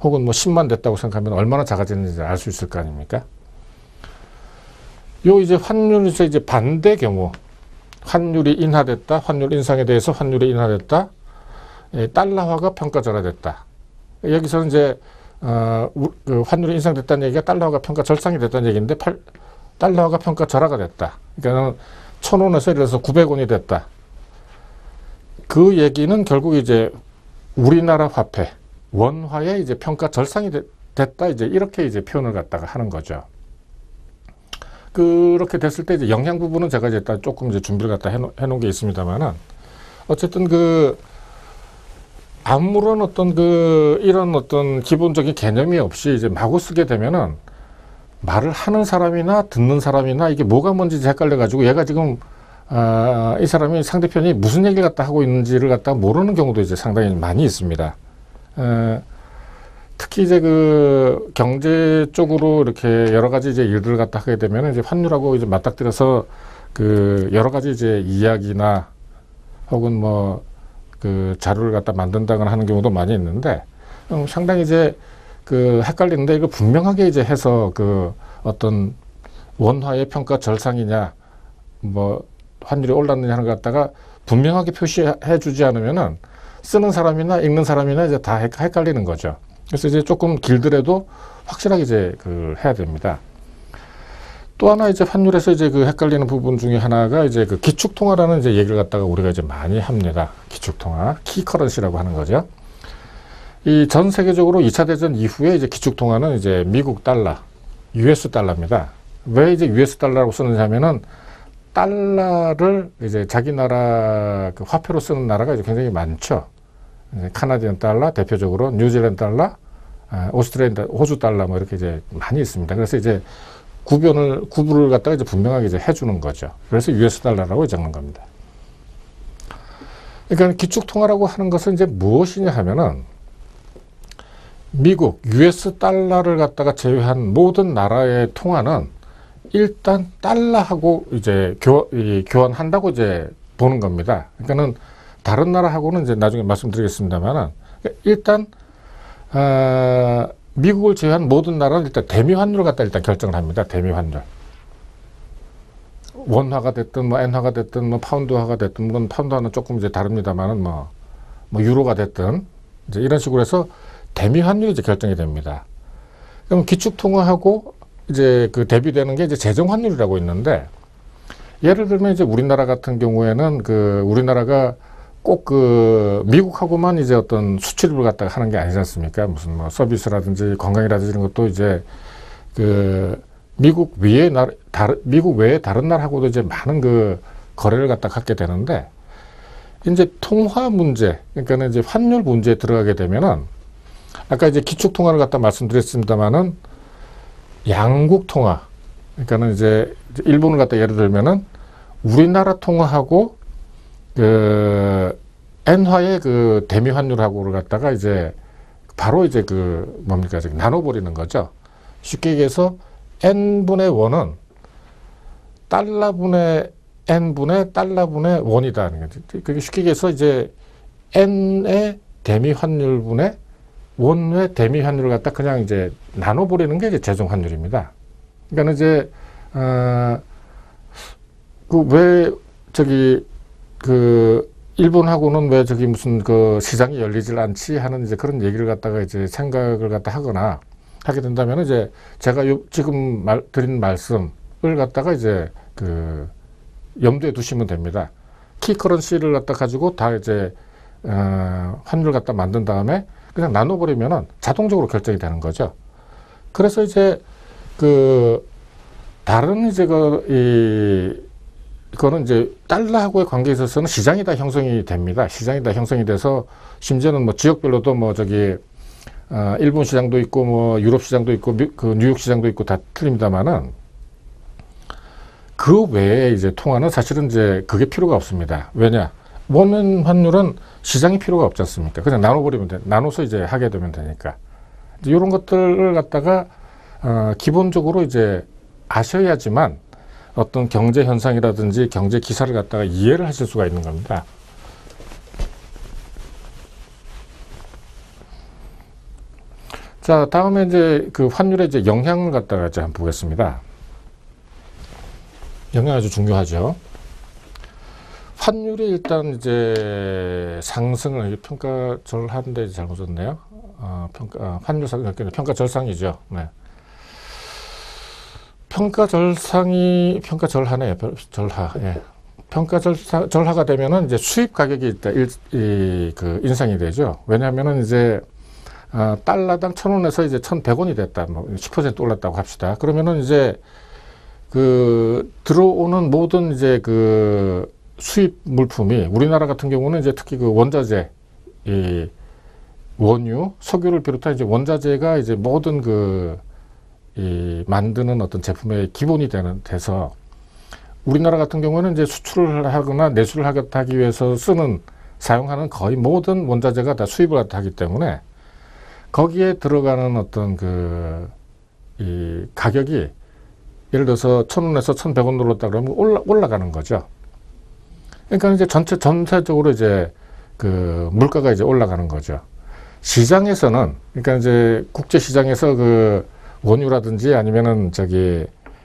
혹은 뭐 10만 됐다고 생각하면 얼마나 작아지는지 알 수 있을 거 아닙니까? 이제 환율에서 이제 반대 경우, 환율이 인하됐다, 환율 인상에 대해서 환율이 인하됐다, 달러화가 평가절하됐다. 여기서는 이제 그 환율이 인상됐다는 얘기가 달러화가 평가 절상이 됐다는 얘기인데 달러화가 평가 절하가 됐다. 그러니까 1000원에서 예를 들어서 900원이 됐다. 그 얘기는 결국 이제 우리나라 화폐 원화의 이제 평가 절상이 됐다. 이제 이렇게 이제 표현을 갖다가 하는 거죠. 그렇게 됐을 때 이제 영양 부분은 제가 이제 조금 이제 준비를 갖다 해놓은 게 있습니다만은 어쨌든 아무런 어떤 이런 어떤 기본적인 개념이 없이 이제 마구 쓰게 되면은 말을 하는 사람이나 듣는 사람이나 이게 뭐가 뭔지 헷갈려가지고 얘가 지금 이 사람이 상대편이 무슨 얘기를 갖다 하고 있는지를 갖다 모르는 경우도 이제 상당히 많이 있습니다. 특히 이제 그 경제 쪽으로 이렇게 여러 가지 이제 일들을 갖다 하게 되면 이제 환율하고 이제 맞닥뜨려서 그 여러 가지 이제 이야기나 혹은 뭐 그 자료를 갖다 만든다거나 하는 경우도 많이 있는데 상당히 이제 그 헷갈리는데 이거 분명하게 이제 해서 그 어떤 원화의 평가 절상이냐 뭐 환율이 올랐느냐 하는 것 갖다가 분명하게 표시해 주지 않으면은 쓰는 사람이나 읽는 사람이나 이제 다 헷갈리는 거죠. 그래서 이제 조금 길더라도 확실하게 이제 그 해야 됩니다. 또 하나 이제 환율에서 이제 그 헷갈리는 부분 중에 하나가 이제 그 기축통화라는 이제 얘기를 갖다가 우리가 이제 많이 합니다. 기축통화, 키커런시라고 하는 거죠. 이 전 세계적으로 2차 대전 이후에 이제 기축통화는 이제 미국 달러, US 달러입니다. 왜 이제 US 달러라고 쓰느냐면은 달러를 이제 자기 나라 그 화폐로 쓰는 나라가 이제 굉장히 많죠. 카나디언 달러, 대표적으로 뉴질랜드 달러, 오스트레일리아, 호주 달러 뭐 이렇게 이제 많이 있습니다. 그래서 이제 구분을 갖다가 이제 분명하게 이제 해주는 거죠. 그래서 US 달러라고 적는 겁니다. 그러니까 기축통화라고 하는 것은 이제 무엇이냐 하면은 미국, US 달러를 갖다가 제외한 모든 나라의 통화는 일단 달러하고 이제 교환한다고 이제 보는 겁니다. 그러니까는 다른 나라하고는 이제 나중에 말씀드리겠습니다만은 일단 미국을 제외한 모든 나라는 일단 대미 환율을 갖다 일단 결정을 합니다. 대미 환율. 원화가 됐든 뭐 엔화가 됐든 뭐 파운드화가 됐든 물론 파운드화는 조금 이제 다릅니다만은 뭐 유로가 됐든 이제 이런 식으로 해서 대미 환율이 이제 결정이 됩니다. 그럼 기축통화하고 이제 그 대비되는 게 이제 재정 환율이라고 있는데 예를 들면 이제 우리나라 같은 경우에는 그 우리나라가 꼭 그 미국하고만 이제 어떤 수출입을 갖다가 하는 게 아니지 않습니까? 무슨 뭐 서비스라든지 관광이라든지 이런 것도 이제 그 미국 외에 다른 나라하고도 이제 많은 그 거래를 갖다가 갖게 되는데 이제 통화 문제, 그러니까는 이제 환율 문제에 들어가게 되면은 아까 이제 기축 통화를 갖다 말씀드렸습니다만은 양국 통화, 그러니까는 이제 일본을 갖다 예를 들면은 우리나라 통화하고 그 엔화의 그 대미 환율하고를 갖다가 이제 바로 이제 그 뭡니까 지금 나눠버리는 거죠. 쉽게 얘기해서 n분의 원은 달러분의 n분의 달러분의 원이다 하는 거죠. 그게 쉽게 얘기해서 이제 n의 대미 환율분의 원의 대미 환율을 갖다 그냥 이제 나눠버리는 게 이제 재정 환율입니다. 그러니까 이제 그 왜 저기 그 일본하고는 왜 저기 무슨 그 시장이 열리질 않지 하는 이제 그런 얘기를 갖다가 이제 생각을 갖다 하거나 하게 된다면 이제 제가 지금 드린 말씀을 갖다가 이제 그 염두에 두시면 됩니다. 키 커런시를 갖다 가지고 다 이제 환율을 갖다 만든 다음에 그냥 나눠버리면은 자동적으로 결정이 되는 거죠. 그래서 이제 그 다른 이제 그거는 이제 달러하고의 관계에 있어서는 시장이 다 형성이 됩니다. 시장이 다 형성이 돼서 심지어는 뭐 지역별로도 뭐 저기 일본 시장도 있고 뭐 유럽 시장도 있고 그 뉴욕 시장도 있고 다 틀립니다만은 그 외에 이제 통화는 사실은 이제 그게 필요가 없습니다. 왜냐? 원 환율은 시장이 필요가 없지 않습니까? 그냥 나눠버리면 돼. 나눠서 이제 하게 되면 되니까. 이런 것들을 갖다가 기본적으로 이제 아셔야지만 어떤 경제 현상이라든지 경제 기사를 갖다가 이해를 하실 수가 있는 겁니다. 자, 다음에 이제 그 환율의 이제 영향을 갖다가 이제 한번 보겠습니다. 영향 아주 중요하죠. 환율이 일단 이제 상승을 평가절하인데 잘못 썼네요. 환율 상승 평가절상이죠. 네. 평가절하네요. 절하. 예. 절하가 되면은 이제 수입 가격이 일단 그 인상이 되죠. 왜냐하면은 이제 달러당 1,000원에서 이제 1,100원이 됐다. 뭐 10% 올랐다고 합시다. 그러면은 이제 그 들어오는 모든 이제 그 수입 물품이 우리나라 같은 경우는 이제 특히 그 원자재, 이 원유, 석유를 비롯한 이제 원자재가 이제 모든 이 만드는 어떤 제품의 기본이 돼서 우리나라 같은 경우는 이제 수출을 하거나 내수를 하기 위해서 사용하는 거의 모든 원자재가 다 수입을 하기 때문에 거기에 들어가는 어떤 이 가격이 예를 들어서 1,000원에서 1,100원 올랐다 그러면 올라가는 거죠. 그러니까 이제 전체적으로 이제 그 물가가 이제 올라가는 거죠. 시장에서는, 그러니까 이제 국제시장에서 그 원유라든지 아니면은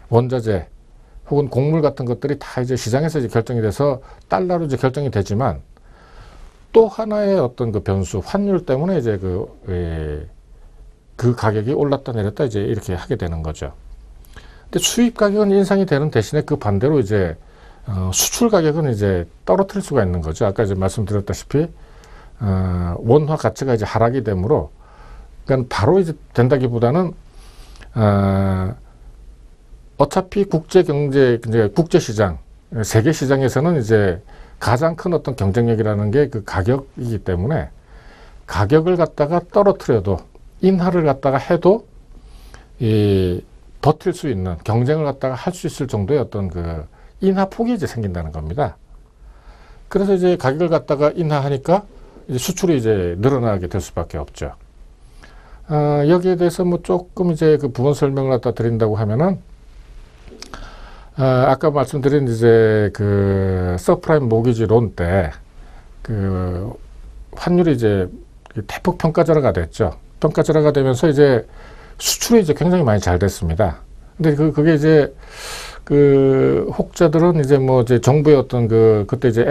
원자재 혹은 곡물 같은 것들이 다 이제 시장에서 이제 결정이 돼서 달러로 이제 결정이 되지만, 또 하나의 어떤 그 변수, 환율 때문에 이제 그 가격이 올랐다 내렸다 이제 이렇게 하게 되는 거죠. 근데 수입 가격은 인상이 되는 대신에 그 반대로 이제 수출 가격은 이제 떨어뜨릴 수가 있는 거죠. 아까 이제 말씀드렸다시피 원화 가치가 이제 하락이 되므로, 그러니까 바로 이제 된다기보다는 어차피 국제 경제, 이제 국제 시장, 세계 시장에서는 이제 가장 큰 어떤 경쟁력이라는 게 그 가격이기 때문에, 가격을 갖다가 떨어뜨려도, 인하를 갖다가 해도 버틸 수 있는, 경쟁을 갖다가 할 수 있을 정도의 어떤 그 인하 폭이 이제 생긴다는 겁니다. 그래서 이제 가격을 갖다가 인하하니까 이제 수출이 이제 늘어나게 될 수밖에 없죠. 여기에 대해서 뭐 조금 이제 그 부분 설명을 갖다 드린다고 하면은, 아까 말씀드린 이제 그 서프라임 모기지 론 때 그 환율이 이제 대폭 평가절하가 됐죠. 평가절하가 되면서 이제 수출이 이제 굉장히 많이 잘 됐습니다. 근데 그게 이제 그 혹자들은 이제 뭐 이제 정부의 어떤 그때 이제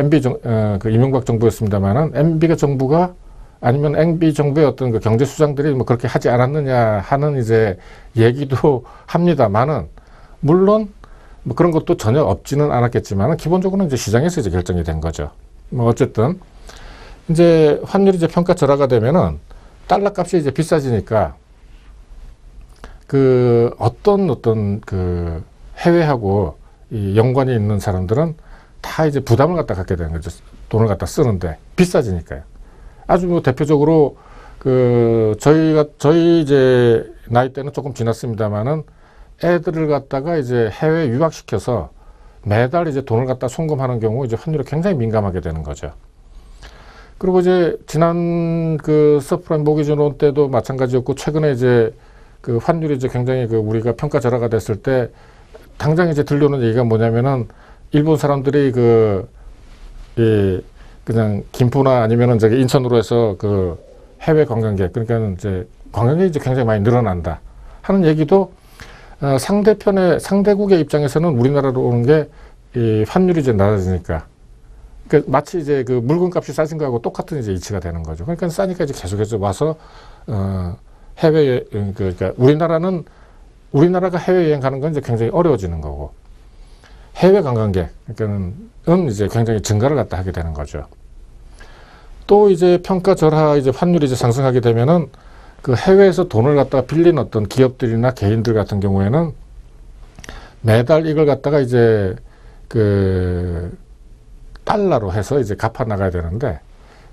그 이명박 정부였습니다만은, 정부가 아니면 정부의 어떤 그 경제 수장들이 뭐 그렇게 하지 않았느냐 하는 이제 얘기도 합니다만은, 물론 뭐 그런 것도 전혀 없지는 않았겠지만 기본적으로는 이제 시장에서 이제 결정이 된 거죠. 뭐 어쨌든 이제 환율이 이제 평가절하가 되면은 달러 값이 이제 비싸지니까 그 어떤 그 해외하고 이 연관이 있는 사람들은 다 이제 부담을 갖다 갖게 되는 거죠. 돈을 갖다 쓰는데 비싸지니까요. 아주 뭐 대표적으로 저희 이제 나이 때는 조금 지났습니다만은, 애들을 갖다가 이제 해외 유학시켜서 매달 이제 돈을 갖다 송금하는 경우 이제 환율에 굉장히 민감하게 되는 거죠. 그리고 이제 지난 그 서프라임 모기지 론 때도 마찬가지였고, 최근에 이제 그 환율이 이제 굉장히 우리가 평가절하가 됐을 때 당장 이제 들려오는 얘기가 뭐냐면은, 일본 사람들이 그냥 김포나 아니면은 인천으로 해서 그 해외 관광객, 그러니까 이제 관광객이 이제 굉장히 많이 늘어난다 하는 얘기도, 상대국의 입장에서는 우리나라로 오는 게 이 환율이 이제 낮아지니까, 그러니까 마치 이제 그 물건값이 싸진 거하고 똑같은 이제 이치가 되는 거죠. 그러니까 싸니까 이제 계속해서 와서 해외, 그러니까 우리나라가 해외여행 가는 건 이제 굉장히 어려워지는 거고, 해외 관광객, 그러니까는 이제 굉장히 증가를 갖다 하게 되는 거죠. 또 이제 평가절하, 이제 환율이 이제 상승하게 되면은 그 해외에서 돈을 갖다가 빌린 어떤 기업들이나 개인들 같은 경우에는 매달 이걸 갖다가 이제 그 달러로 해서 이제 갚아 나가야 되는데,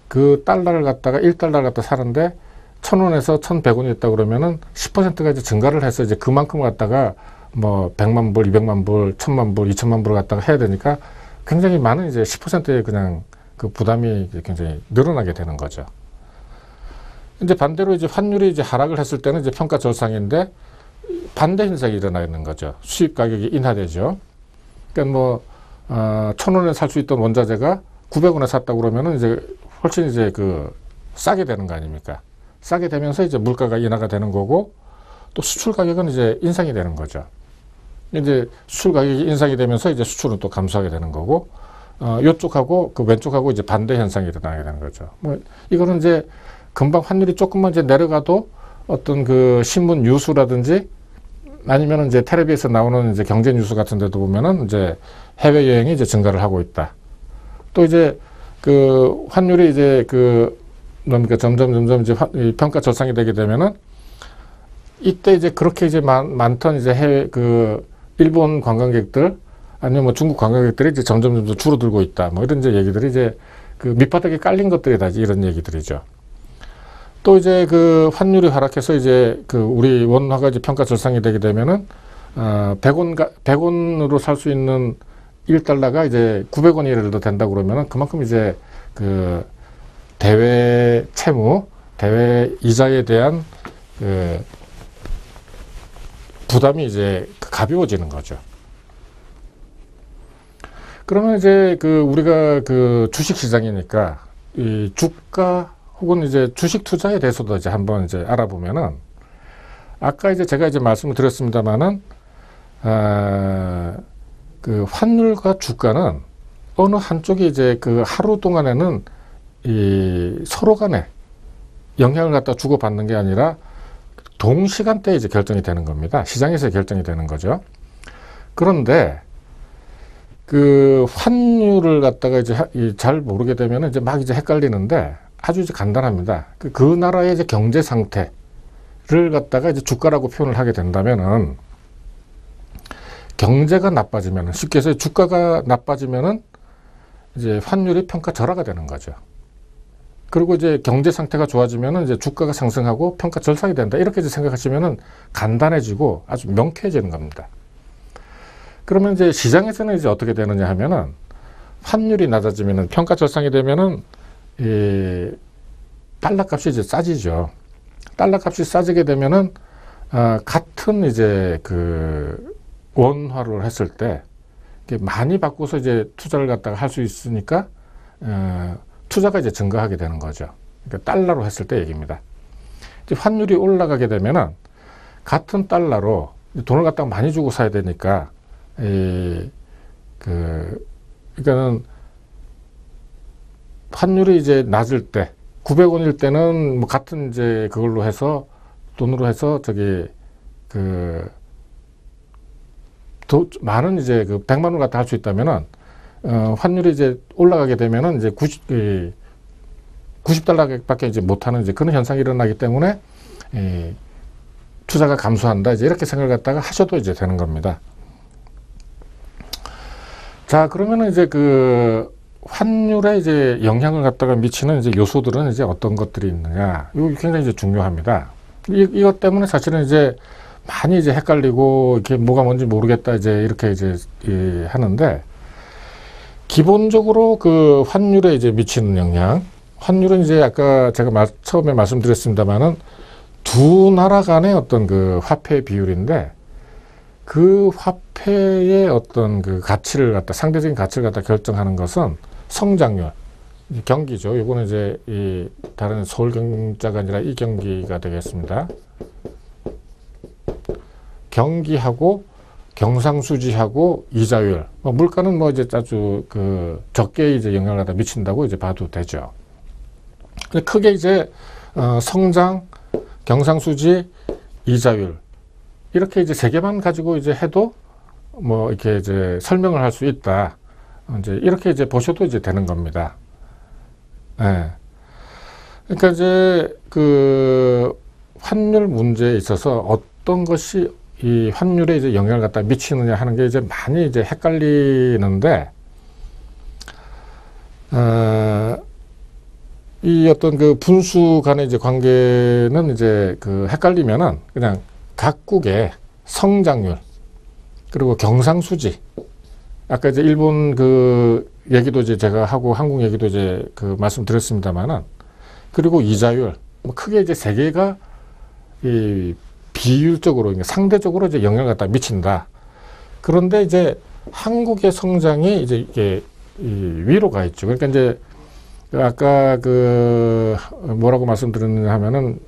그 달러를 갖다가 1달러를 갖다 사는데 1,000원에서 1,100원이 있다 그러면은 10%가 이제 증가를 해서 이제 그만큼 갖다가 뭐 100만 불, 200만 불, 1,000만 불, 2,000만 불을 갖다가 해야 되니까 굉장히 많은 이제 10%의 그냥 그 부담이 굉장히 늘어나게 되는 거죠. 이제 반대로 이제 환율이 이제 하락을 했을 때는 이제 평가 절상인데 반대 현상이 일어나는 거죠. 수입 가격이 인하되죠. 그러니까 뭐 1,000원에 살 수 있던 원자재가 900원에 샀다고 그러면은 이제 훨씬 이제 싸게 되는 거 아닙니까? 싸게 되면서 이제 물가가 인하가 되는 거고, 또 수출 가격은 이제 인상이 되는 거죠. 이제 수출 가격이 인상이 되면서 이제 수출은 또 감소하게 되는 거고, 요쪽하고 그 왼쪽하고 이제 반대 현상이 일어나게 되는 거죠. 뭐 이거는 이제 금방 환율이 조금만 이제 내려가도 어떤 그 신문 뉴스라든지 아니면 이제 텔레비에서 나오는 이제 경제 뉴스 같은 데도 보면은 이제 해외 여행이 이제 증가를 하고 있다. 또 이제 그 환율이 이제 그러니까 점점 이제 평가 절상이 되게 되면은, 이때 이제 그렇게 이제 많던 이제 해외 일본 관광객들 아니면 뭐 중국 관광객들이 이제 점점 줄어들고 있다. 뭐 이런 이제 얘기들이 이제 밑바닥에 깔린 것들이다. 이런 얘기들이죠. 또 이제 환율이 하락해서 이제 우리 원화가 이제 평가 절상이 되게 되면은 100원으로 살 수 있는 1달러가 이제 900원이 예를 들어 된다고 그러면은, 그만큼 이제 대외 채무, 대외 이자에 대한 그 부담이 이제 가벼워지는 거죠. 그러면 이제 그 우리가 그 주식 시장이니까 이 주가 혹은 이제 주식 투자에 대해서도 이제 한번 이제 알아보면은 아까 이제 제가 이제 말씀을 드렸습니다만은 그 환율과 주가는 어느 한쪽이 이제 그 하루 동안에는 이 서로 간에 영향을 갖다 주고받는 게 아니라 동시간대에 이제 결정이 되는 겁니다. 시장에서 결정이 되는 거죠. 그런데 그 환율을 갖다가 이제 잘 모르게 되면 이제 막 이제 헷갈리는데 아주 이제 간단합니다. 그 나라의 이제 경제 상태를 갖다가 이제 주가라고 표현을 하게 된다면은 경제가 나빠지면은 쉽게 해서 주가가 나빠지면은 이제 환율이 평가절하가 되는 거죠. 그리고 이제 경제 상태가 좋아지면은 이제 주가가 상승하고 평가절상이 된다. 이렇게 이제 생각하시면은 간단해지고 아주 명쾌해지는 겁니다. 그러면 이제 시장에서는 이제 어떻게 되느냐 하면은 환율이 낮아지면은 평가절상이 되면은 이 달러 값이 이제 싸지죠. 달러 값이 싸지게 되면은 같은 이제 그 원화를 했을 때 많이 바꿔서 이제 투자를 갖다가 할 수 있으니까 투자가 이제 증가하게 되는 거죠. 그러니까 달러로 했을 때 얘기입니다. 이제 환율이 올라가게 되면은 같은 달러로 돈을 갖다가 많이 주고 사야 되니까 그러니까는 환율이 이제 낮을 때 900원일 때는 뭐 같은 이제 그걸로 해서 돈으로 해서 많은 이제 그 100만 원 갖다 할 수 있다면은 환율이 이제 올라가게 되면은 이제 90달러밖에 이제 못하는 이제 그런 현상이 일어나기 때문에 투자가 감소한다. 이제 이렇게 생각을 갖다가 하셔도 이제 되는 겁니다. 자, 그러면은 이제 그 환율에 이제 영향을 갖다가 미치는 이제 요소들은 이제 어떤 것들이 있느냐. 이거 굉장히 이제 중요합니다. 이것 때문에 사실은 이제 많이 이제 헷갈리고 이렇게 뭐가 뭔지 모르겠다 이제 이렇게 이제 하는데 기본적으로 그 환율에 이제 미치는 영향. 환율은 이제 아까 제가 처음에 말씀드렸습니다만은 두 나라 간의 어떤 그 화폐 비율인데 그 화폐의 어떤 그 가치를 갖다 상대적인 가치를 갖다 결정하는 것은 성장률, 경기죠. 이거는 이제 이 다른 서울경자가 아니라 이 경기가 되겠습니다. 경기하고 경상수지하고 이자율, 물가는 뭐 이제 아주 그 적게 이제 영향을 갖다 미친다고 이제 봐도 되죠. 근데 크게 이제 성장, 경상수지, 이자율 이렇게 이제 세 개만 가지고 이제 해도 뭐 이렇게 이제 설명을 할 수 있다. 이제 이렇게 이제 보셔도 이제 되는 겁니다. 예. 그러니까 이제 그 환율 문제에 있어서 어떤 것이 이 환율에 이제 영향을 갖다 미치느냐 하는 게 이제 많이 이제 헷갈리는데, 이 어떤 그 분수 간의 이제 관계는 이제 그 헷갈리면은 그냥 각국의 성장률, 그리고 경상수지, 아까 이제 일본 그 얘기도 이제 제가 하고 한국 얘기도 이제 그 말씀드렸습니다만은, 그리고 이자율, 뭐 크게 이제 세 개가 이 비율적으로, 상대적으로 이제 영향을 갖다 미친다. 그런데 이제 한국의 성장이 이제 이게 위로 가 있죠. 그러니까 이제 아까 그 뭐라고 말씀드렸느냐 하면은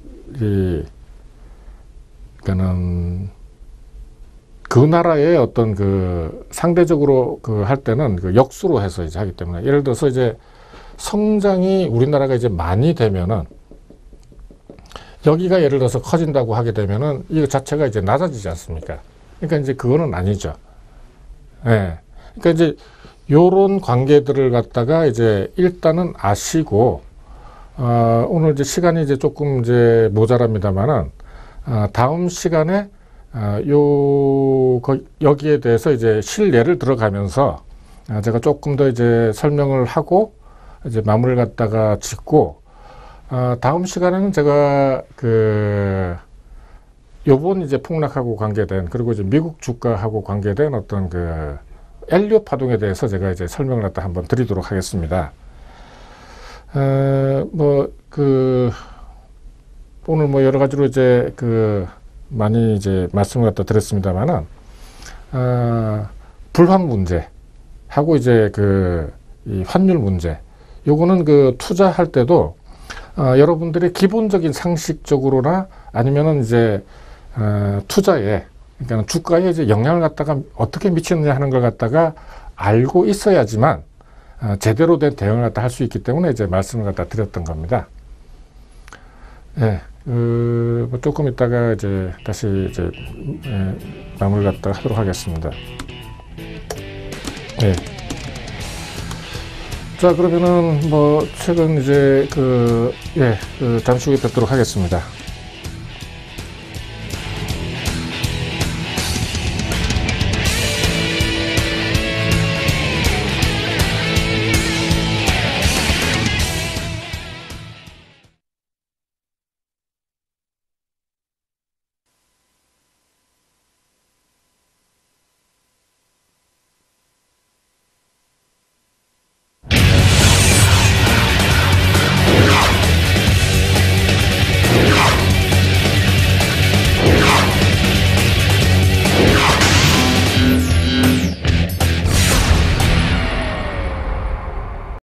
그러니까는 그 나라의 어떤 그 상대적으로 그 할 때는 그 역수로 해서 이제 하기 때문에, 예를 들어서 이제 성장이 우리나라가 이제 많이 되면은 여기가 예를 들어서 커진다고 하게 되면은 이거 자체가 이제 낮아지지 않습니까? 그러니까 이제 그거는 아니죠. 예. 그러니까 이제 요런 관계들을 갖다가 이제 일단은 아시고, 오늘 이제 시간이 이제 조금 이제 모자랍니다만은, 다음 시간에, 여기에 대해서 이제 실례를 들어가면서, 제가 조금 더 이제 설명을 하고, 이제 마무리를 갖다가 짓고, 다음 시간에는 제가 요번 이제 폭락하고 관계된, 그리고 이제 미국 주가하고 관계된 어떤 그 엘리엇 파동에 대해서 제가 이제 설명을 갖다 한번 드리도록 하겠습니다. 오늘 뭐 여러 가지로 이제 많이 이제 말씀을 갖다 드렸습니다만은, 불황 문제 하고 이제 이 환율 문제, 요거는 투자할 때도 여러분들의 기본적인 상식적으로나 아니면은 이제 투자에, 그러니까 주가에 이제 영향을 갖다가 어떻게 미치느냐 하는 걸 갖다가 알고 있어야지만 제대로 된 대응을 갖다 할 수 있기 때문에 이제 말씀을 갖다 드렸던 겁니다. 예, 뭐 조금 있다가 이제 다시 이제 마무리 갖다가 하도록 하겠습니다. 예. 자, 그러면은 뭐 최근 이제 잠시 후에 뵙도록 하겠습니다.